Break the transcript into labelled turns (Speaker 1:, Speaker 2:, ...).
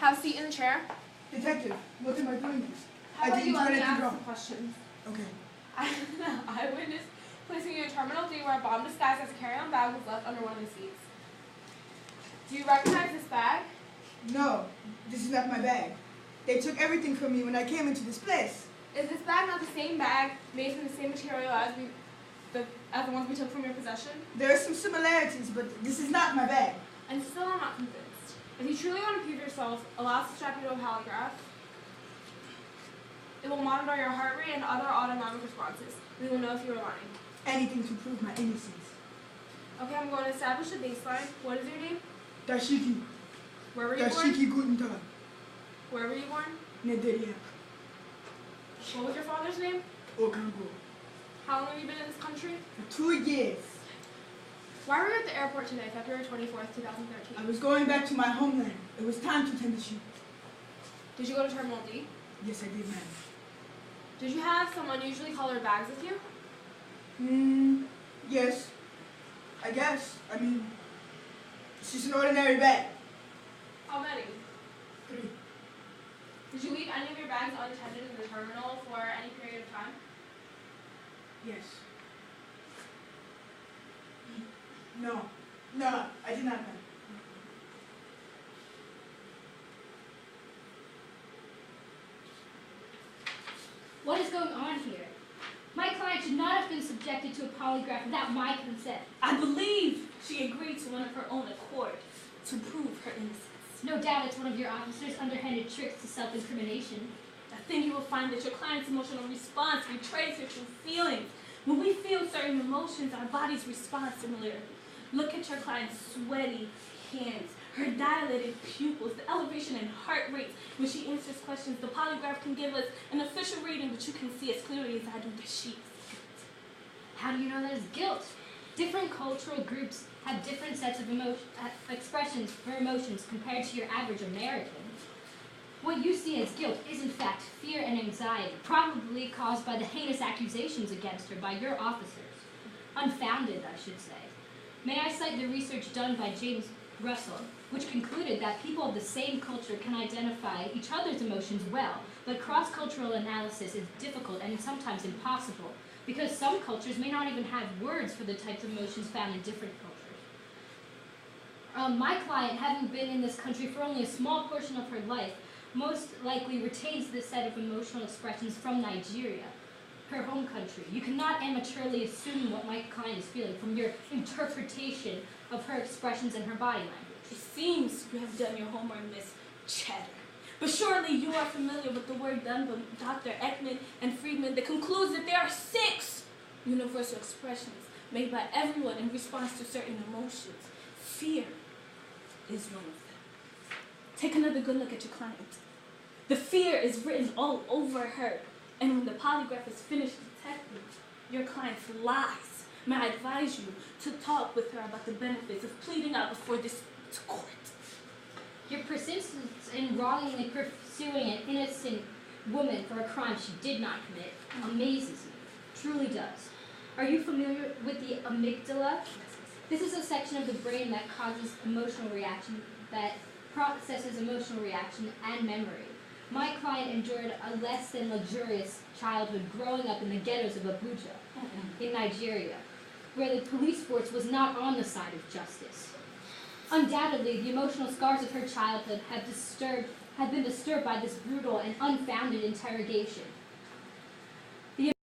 Speaker 1: Have a seat in the chair.
Speaker 2: Detective, what am I doing?
Speaker 1: How about you let me ask some questions?
Speaker 2: Okay.
Speaker 1: An eyewitness placing you in Terminal D where a bomb disguised as a carry-on bag was left under one of the seats. Do you recognize this bag?
Speaker 2: No, this is not my bag. They took everything from me when I came into this place.
Speaker 1: Is this bag not the same bag made from the same material as the ones we took from your possession?
Speaker 2: There are some similarities, but this is not my bag.
Speaker 1: And still I'm not convinced. If you truly want to prove yourself, allow us to strap you to a polygraph. It will monitor your heart rate and other autonomic responses. We will know if you are lying.
Speaker 2: Anything to prove my innocence.
Speaker 1: Okay, I'm going to establish a baseline. What is your name?
Speaker 2: Dashiki.
Speaker 1: Where were you born?
Speaker 2: Dashiki Guten Tag.
Speaker 1: Where were you born?
Speaker 2: Nederiak.
Speaker 1: What was your father's name?
Speaker 2: Okango.
Speaker 1: How long have you been in this country?
Speaker 2: For 2 years.
Speaker 1: Why were you at the airport today, February 24th, 2013?
Speaker 2: I was going back to my homeland. It was time to tend the sheep.
Speaker 1: Did you go to Terminal D?
Speaker 2: Yes, I did, ma'am.
Speaker 1: Did you have some unusually colored bags with you?
Speaker 2: Yes. I guess. I mean, it's just an ordinary bag.
Speaker 1: How many?
Speaker 2: 3.
Speaker 1: Did you leave any of your bags unattended in the terminal for any period of time?
Speaker 2: Yes. No, I did not, ma'am.
Speaker 3: What is going on here? My client should not have been subjected to a polygraph without my consent.
Speaker 4: I believe she agreed to one of her own accord to prove her innocence.
Speaker 3: No doubt it's one of your officers' underhanded tricks to self-incrimination.
Speaker 4: I think you will find that your client's emotional response betrays her true feelings. When we feel certain emotions, our bodies respond similarly. Look at your client's sweaty hands, her dilated pupils, the elevation in heart rates. When she answers questions, the polygraph can give us an official reading, but you can see as clearly as I do that she is guilty.
Speaker 3: How do you know that is guilt? Different cultural groups have different sets of expressions for emotions compared to your average American. What you see as guilt is in fact fear and anxiety, probably caused by the heinous accusations against her by your officers. Unfounded, I should say. May I cite the research done by James Russell, which concluded that people of the same culture can identify each other's emotions well, but cross-cultural analysis is difficult and sometimes impossible, because some cultures may not even have words for the types of emotions found in different cultures. My client, having been in this country for only a small portion of her life, most likely retains this set of emotional expressions from Nigeria, her home country. You cannot amateurly assume what my client is feeling from your interpretation of her expressions and her body language.
Speaker 4: It seems you have done your homework, Miss Cheddar. But surely you are familiar with the work done by Dr. Ekman and Friedman that concludes that there are 6 universal expressions made by everyone in response to certain emotions. Fear is one of them. Take another good look at your client. The fear is written all over her. And when the polygraph is finished detecting your client's lies, may I advise you to talk with her about the benefits of pleading out before this court.
Speaker 3: Your persistence in wrongly pursuing an innocent woman for a crime she did not commit amazes me, truly does. Are you familiar with the amygdala? This is a section of the brain that causes emotional reaction, that processes emotional reaction and memory. My client endured a less than luxurious childhood growing up in the ghettos of Abuja, in Nigeria, where the police force was not on the side of justice. Undoubtedly, the emotional scars of her childhood have been disturbed by this brutal and unfounded interrogation.